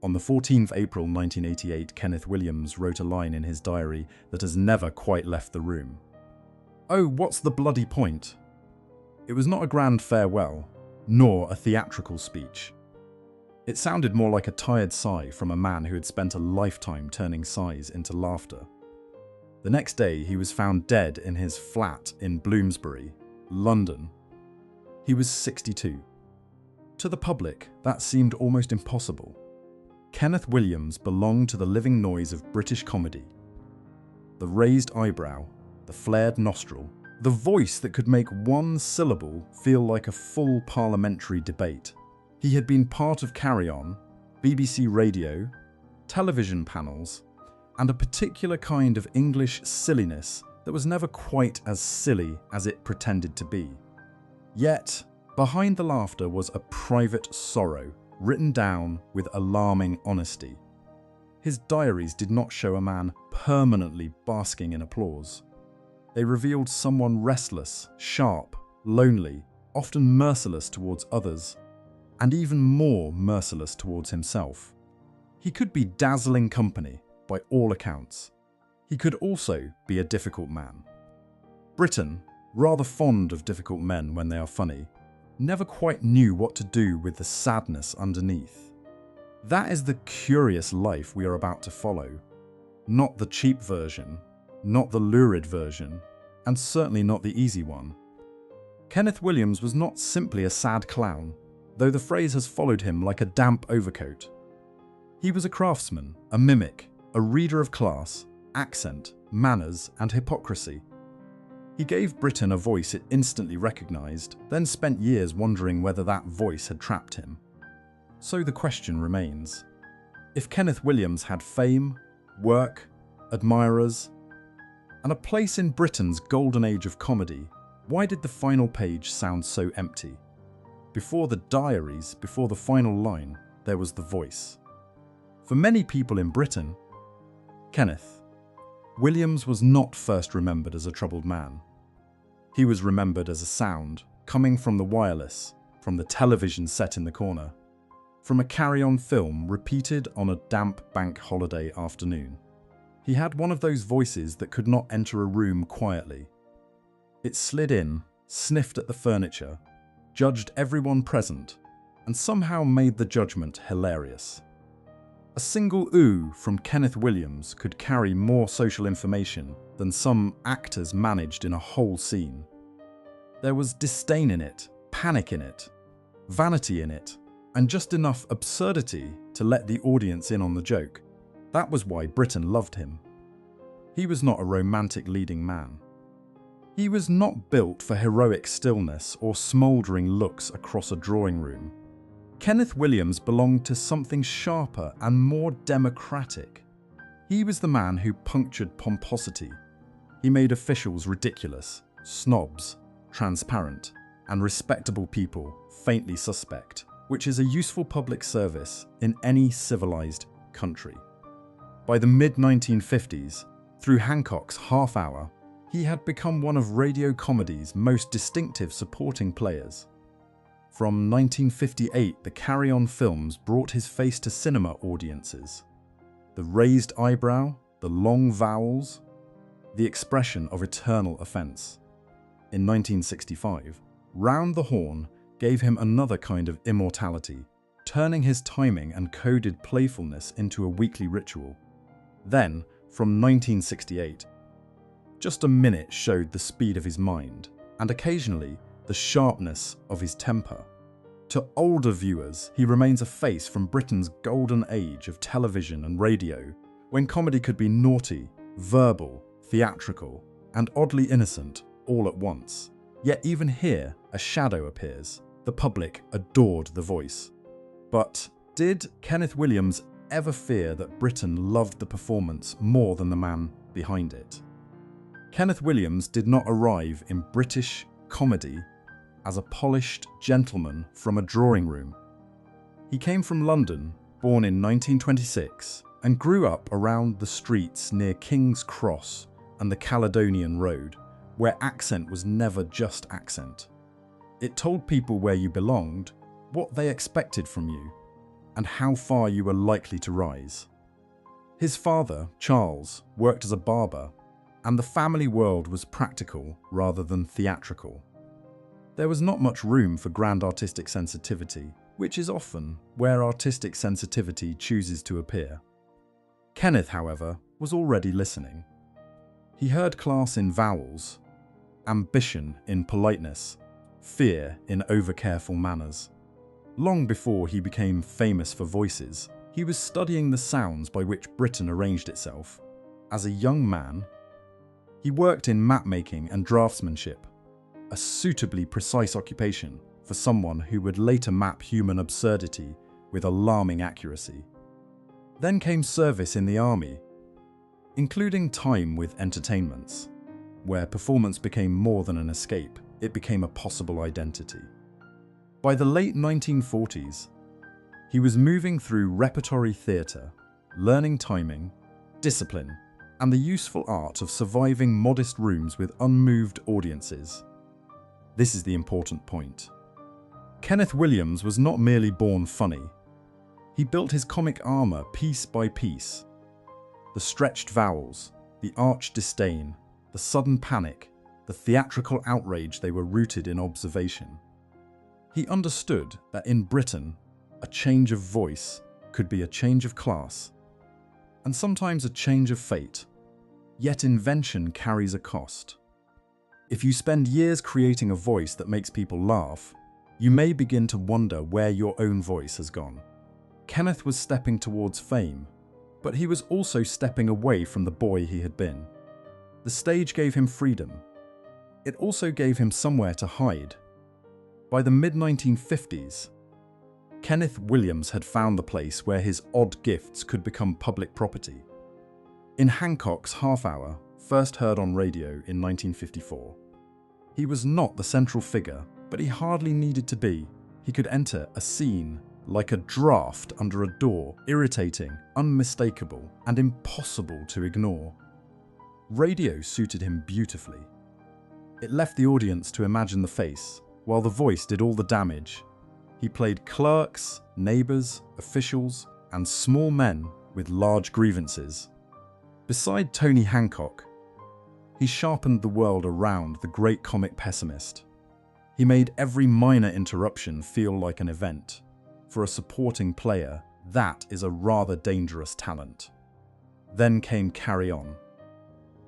On the 14th April 1988, Kenneth Williams wrote a line in his diary that has never quite left the room. "Oh, what's the bloody point?" It was not a grand farewell, nor a theatrical speech. It sounded more like a tired sigh from a man who had spent a lifetime turning sighs into laughter. The next day, he was found dead in his flat in Bloomsbury, London. He was 62. To the public, that seemed almost impossible. Kenneth Williams belonged to the living noise of British comedy. The raised eyebrow, the flared nostril, the voice that could make one syllable feel like a full parliamentary debate. He had been part of Carry On, BBC Radio, television panels, and a particular kind of English silliness that was never quite as silly as it pretended to be. Yet, behind the laughter was a private sorrow, written down with alarming honesty. His diaries did not show a man permanently basking in applause. They revealed someone restless, sharp, lonely, often merciless towards others, and even more merciless towards himself. He could be dazzling company, by all accounts. He could also be a difficult man. Britain, rather fond of difficult men when they are funny, never quite knew what to do with the sadness underneath. That is the curious life we are about to follow. Not the cheap version, not the lurid version, and certainly not the easy one. Kenneth Williams was not simply a sad clown, though the phrase has followed him like a damp overcoat. He was a craftsman, a mimic, a reader of class, accent, manners, and hypocrisy. He gave Britain a voice it instantly recognised, then spent years wondering whether that voice had trapped him. So the question remains: if Kenneth Williams had fame, work, admirers, and a place in Britain's golden age of comedy, why did the final page sound so empty? Before the diaries, before the final line, there was the voice. For many people in Britain, Kenneth Williams was not first remembered as a troubled man. He was remembered as a sound coming from the wireless, from the television set in the corner, from a carry-on film repeated on a damp bank holiday afternoon. He had one of those voices that could not enter a room quietly. It slid in, sniffed at the furniture, judged everyone present, and somehow made the judgment hilarious. A single ooh from Kenneth Williams could carry more social information than some actors managed in a whole scene. There was disdain in it, panic in it, vanity in it, and just enough absurdity to let the audience in on the joke. That was why Britain loved him. He was not a romantic leading man. He was not built for heroic stillness or smouldering looks across a drawing room. Kenneth Williams belonged to something sharper and more democratic. He was the man who punctured pomposity. He made officials ridiculous, snobs transparent, and respectable people faintly suspect, which is a useful public service in any civilized country. By the mid-1950s, through Hancock's Half Hour, he had become one of radio comedy's most distinctive supporting players. From 1958, the Carry On films brought his face to cinema audiences. The raised eyebrow, the long vowels, the expression of eternal offence. In 1965, Round the Horne gave him another kind of immortality, turning his timing and coded playfulness into a weekly ritual. Then, from 1968, Just a Minute showed the speed of his mind, and occasionally the sharpness of his temper. To older viewers, he remains a face from Britain's golden age of television and radio, when comedy could be naughty, verbal, theatrical, and oddly innocent all at once. Yet even here, a shadow appears. The public adored the voice. But did Kenneth Williams ever fear that Britain loved the performance more than the man behind it? Kenneth Williams did not arrive in British comedy as a polished gentleman from a drawing room. He came from London, born in 1926, and grew up around the streets near King's Cross and the Caledonian Road, where accent was never just accent. It told people where you belonged, what they expected from you. and how far you were likely to rise. His father, Charles, worked as a barber, and the family world was practical rather than theatrical. There was not much room for grand artistic sensitivity, which is often where artistic sensitivity chooses to appear. Kenneth, however, was already listening. He heard class in vowels, ambition in politeness, fear in over-careful manners. Long before he became famous for voices, he was studying the sounds by which Britain arranged itself. As a young man, he worked in map-making and draftsmanship, a suitably precise occupation for someone who would later map human absurdity with alarming accuracy. Then came service in the army, including time with entertainments, where performance became more than an escape, it became a possible identity. By the late 1940s, he was moving through repertory theatre, learning timing, discipline, and the useful art of surviving modest rooms with unmoved audiences. This is the important point. Kenneth Williams was not merely born funny. He built his comic armour piece by piece. The stretched vowels, the arch disdain, the sudden panic, the theatrical outrage, they were rooted in observation. He understood that in Britain, a change of voice could be a change of class, and sometimes a change of fate. Yet invention carries a cost. If you spend years creating a voice that makes people laugh, you may begin to wonder where your own voice has gone. Kenneth was stepping towards fame, but he was also stepping away from the boy he had been. The stage gave him freedom. It also gave him somewhere to hide. By the mid-1950s, Kenneth Williams had found the place where his odd gifts could become public property. In Hancock's Half Hour, first heard on radio in 1954, he was not the central figure, but he hardly needed to be. He could enter a scene like a draft under a door, irritating, unmistakable, and impossible to ignore. Radio suited him beautifully. It left the audience to imagine the face, while the voice did all the damage. He played clerks, neighbours, officials, and small men with large grievances. Beside Tony Hancock, he sharpened the world around the great comic pessimist. He made every minor interruption feel like an event. For a supporting player, that is a rather dangerous talent. Then came Carry On.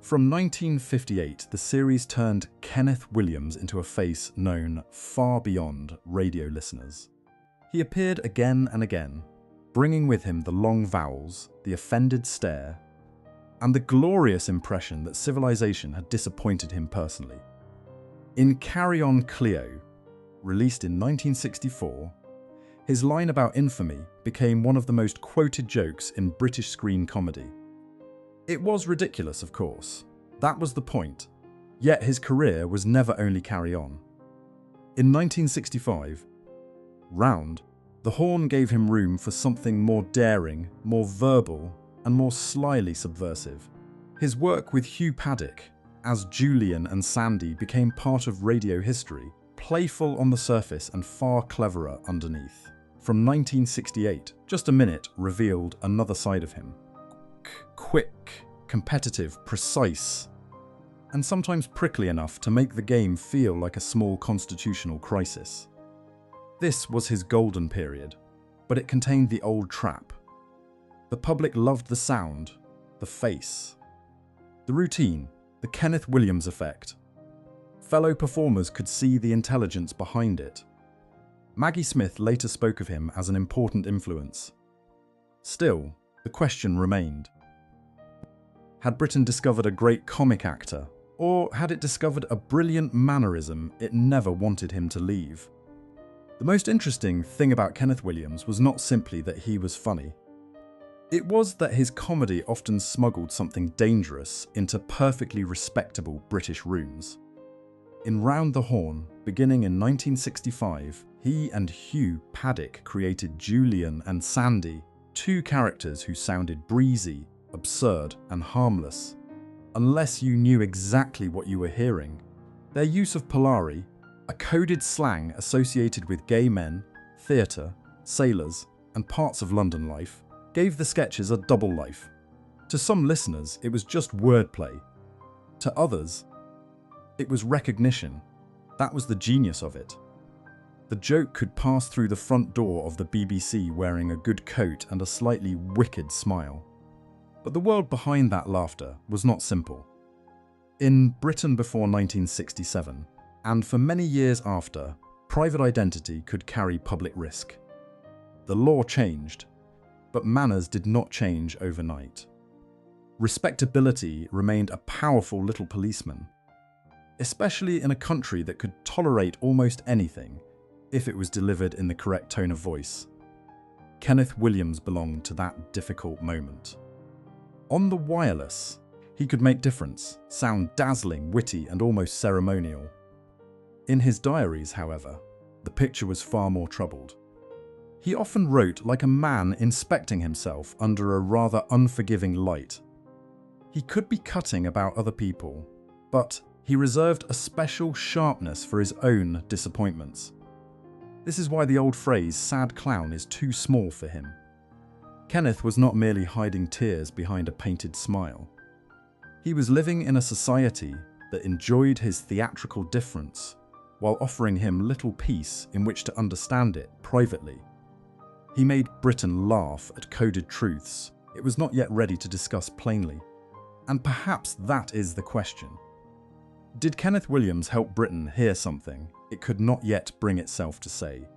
From 1958, the series turned Kenneth Williams into a face known far beyond radio listeners. He appeared again and again, bringing with him the long vowels, the offended stare, and the glorious impression that civilization had disappointed him personally. In Carry On Cleo, released in 1964, his line about infamy became one of the most quoted jokes in British screen comedy. It was ridiculous, of course. That was the point. Yet his career was never only Carry On. In 1965, Round, the Horne gave him room for something more daring, more verbal, and more slyly subversive. His work with Hugh Paddock as Julian and Sandy became part of radio history, playful on the surface and far cleverer underneath. From 1968, Just a Minute revealed another side of him. Quick, competitive, precise, and sometimes prickly enough to make the game feel like a small constitutional crisis. This was his golden period, but it contained the old trap. The public loved the sound, the face, the routine, the Kenneth Williams effect. Fellow performers could see the intelligence behind it. Maggie Smith later spoke of him as an important influence. Still, the question remained. Had Britain discovered a great comic actor, or had it discovered a brilliant mannerism it never wanted him to leave? The most interesting thing about Kenneth Williams was not simply that he was funny. It was that his comedy often smuggled something dangerous into perfectly respectable British rooms. In Round the Horne, beginning in 1965, he and Hugh Paddock created Julian and Sandy, two characters who sounded breezy, absurd, and harmless, unless you knew exactly what you were hearing. Their use of Polari, a coded slang associated with gay men, theatre, sailors, and parts of London life gave the sketches a double life. To some listeners, it was just wordplay. To others, it was recognition. That was the genius of it. The joke could pass through the front door of the BBC wearing a good coat and a slightly wicked smile. But the world behind that laughter was not simple. In Britain before 1967, and for many years after, private identity could carry public risk. The law changed, but manners did not change overnight. Respectability remained a powerful little policeman, especially in a country that could tolerate almost anything if it was delivered in the correct tone of voice. Kenneth Williams belonged to that difficult moment. On the wireless, he could make difference, sound dazzling, witty, and almost ceremonial. In his diaries, however, the picture was far more troubled. He often wrote like a man inspecting himself under a rather unforgiving light. He could be cutting about other people, but he reserved a special sharpness for his own disappointments. This is why the old phrase, sad clown, is too small for him. Kenneth was not merely hiding tears behind a painted smile. He was living in a society that enjoyed his theatrical difference while offering him little peace in which to understand it privately. He made Britain laugh at coded truths it was not yet ready to discuss plainly. And perhaps that is the question. Did Kenneth Williams help Britain hear something it could not yet bring itself to say?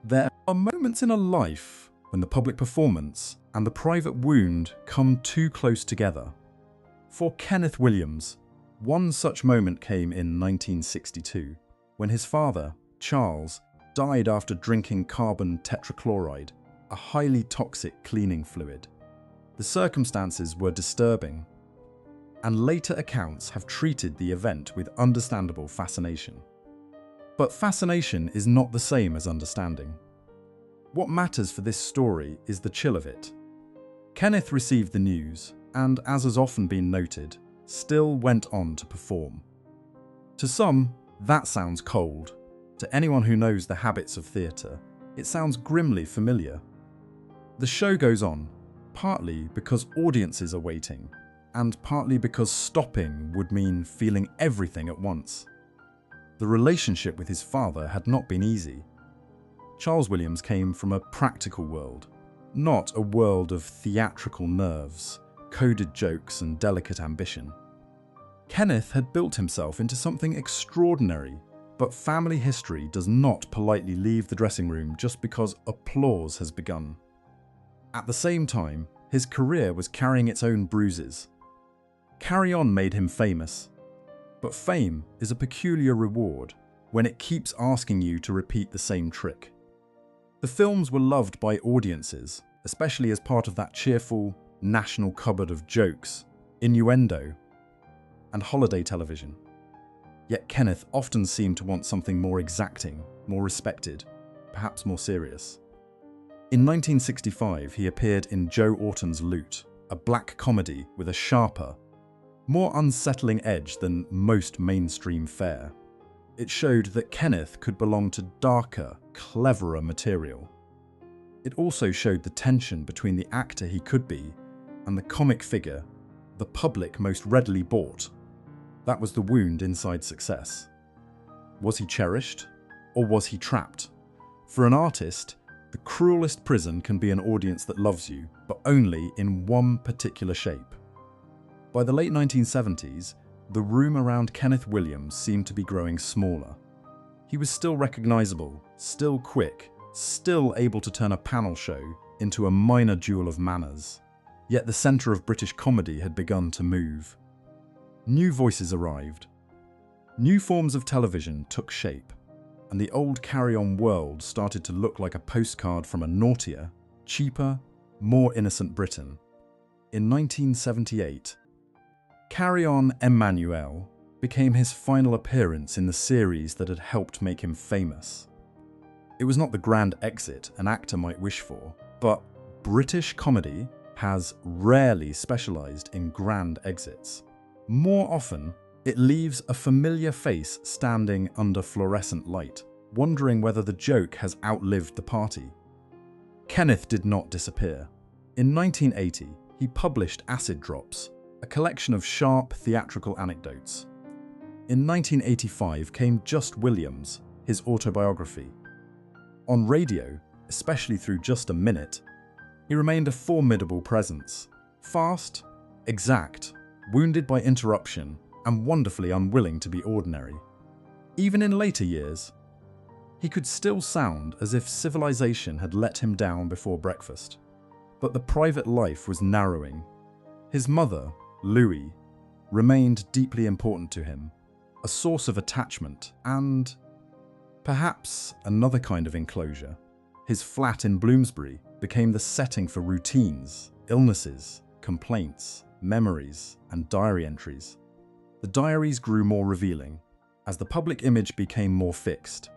There are moments in a life when the public performance and the private wound come too close together. For Kenneth Williams, one such moment came in 1962, when his father, Charles, died after drinking carbon tetrachloride, a highly toxic cleaning fluid. The circumstances were disturbing, and later accounts have treated the event with understandable fascination. But fascination is not the same as understanding. What matters for this story is the chill of it. Kenneth received the news, and as has often been noted, still went on to perform. To some, that sounds cold. To anyone who knows the habits of theatre, it sounds grimly familiar. The show goes on, partly because audiences are waiting, and partly because stopping would mean feeling everything at once. The relationship with his father had not been easy. Charles Williams came from a practical world, not a world of theatrical nerves, coded jokes, and delicate ambition. Kenneth had built himself into something extraordinary, but family history does not politely leave the dressing room just because applause has begun. At the same time, his career was carrying its own bruises. Carry On made him famous, but fame is a peculiar reward when it keeps asking you to repeat the same trick. The films were loved by audiences, especially as part of that cheerful national cupboard of jokes, innuendo, and holiday television. Yet Kenneth often seemed to want something more exacting, more respected, perhaps more serious. In 1965, he appeared in Joe Orton's Loot, a black comedy with a sharper, more unsettling edge than most mainstream fare. It showed that Kenneth could belong to darker, cleverer material. It also showed the tension between the actor he could be and the comic figure the public most readily bought. That was the wound inside success. Was he cherished, or was he trapped? For an artist, the cruelest prison can be an audience that loves you, but only in one particular shape. By the late 1970s, the room around Kenneth Williams seemed to be growing smaller. He was still recognizable, still quick, still able to turn a panel show into a minor duel of manners. Yet the centre of British comedy had begun to move. New voices arrived. New forms of television took shape, and the old carry-on world started to look like a postcard from a naughtier, cheaper, more innocent Britain. In 1978, Carry On Emmanuel became his final appearance in the series that had helped make him famous. It was not the grand exit an actor might wish for, but British comedy has rarely specialised in grand exits. More often, it leaves a familiar face standing under fluorescent light, wondering whether the joke has outlived the party. Kenneth did not disappear. In 1980, he published Acid Drops, a collection of sharp theatrical anecdotes. In 1985 came Just Williams, his autobiography. On radio, especially through Just a Minute, he remained a formidable presence. Fast, exact, wounded by interruption, and wonderfully unwilling to be ordinary. Even in later years, he could still sound as if civilization had let him down before breakfast. But the private life was narrowing. His mother, Louie, remained deeply important to him, a source of attachment and, perhaps, another kind of enclosure. His flat in Bloomsbury became the setting for routines, illnesses, complaints, memories, and diary entries. The diaries grew more revealing, as the public image became more fixed.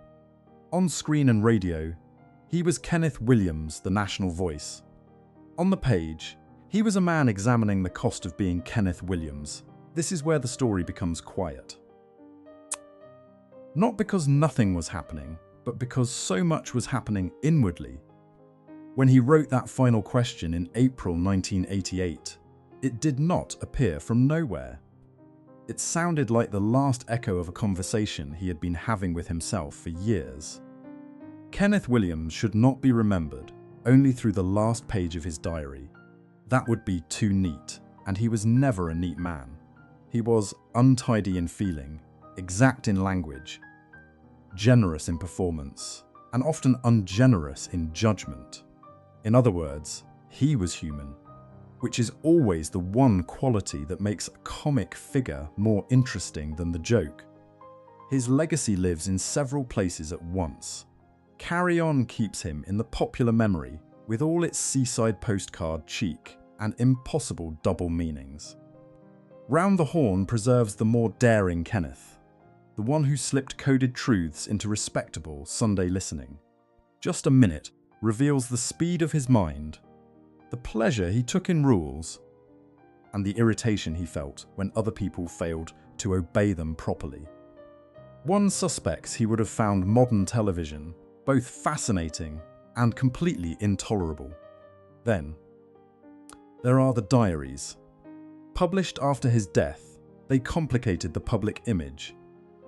On screen and radio, he was Kenneth Williams, the national voice. On the page, he was a man examining the cost of being Kenneth Williams. This is where the story becomes quiet. Not because nothing was happening, but because so much was happening inwardly. When he wrote that final question in April 1988, it did not appear from nowhere. It sounded like the last echo of a conversation he had been having with himself for years. Kenneth Williams should not be remembered only through the last page of his diary. That would be too neat, and he was never a neat man. He was untidy in feeling, exact in language, generous in performance, and often ungenerous in judgment. In other words, he was human, which is always the one quality that makes a comic figure more interesting than the joke. His legacy lives in several places at once. Carry On keeps him in the popular memory with all its seaside postcard cheek and impossible double meanings. Round the Horne preserves the more daring Kenneth, the one who slipped coded truths into respectable Sunday listening. Just a Minute reveals the speed of his mind, the pleasure he took in rules, and the irritation he felt when other people failed to obey them properly. One suspects he would have found modern television both fascinating and completely intolerable. Then, there are the diaries. Published after his death, they complicated the public image.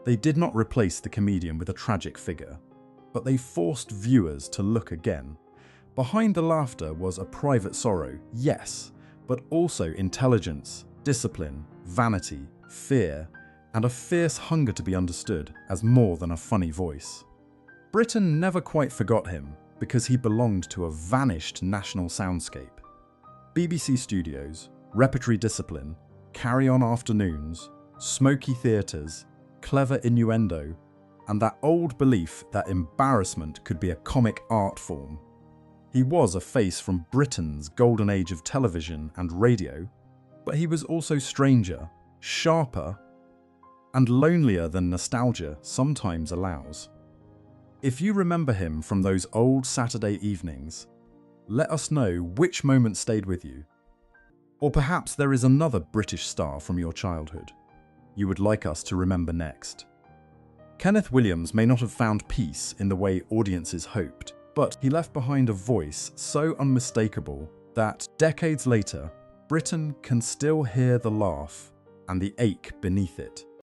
They did not replace the comedian with a tragic figure, but they forced viewers to look again. Behind the laughter was a private sorrow, yes, but also intelligence, discipline, vanity, fear, and a fierce hunger to be understood as more than a funny voice. Britain never quite forgot him because he belonged to a vanished national soundscape. BBC studios, repertory discipline, carry-on afternoons, smoky theatres, clever innuendo, and that old belief that embarrassment could be a comic art form. He was a face from Britain's golden age of television and radio, but he was also stranger, sharper, and lonelier than nostalgia sometimes allows. If you remember him from those old Saturday evenings, let us know which moment stayed with you. Or perhaps there is another British star from your childhood you would like us to remember next. Kenneth Williams may not have found peace in the way audiences hoped, but he left behind a voice so unmistakable that decades later, Britain can still hear the laugh and the ache beneath it.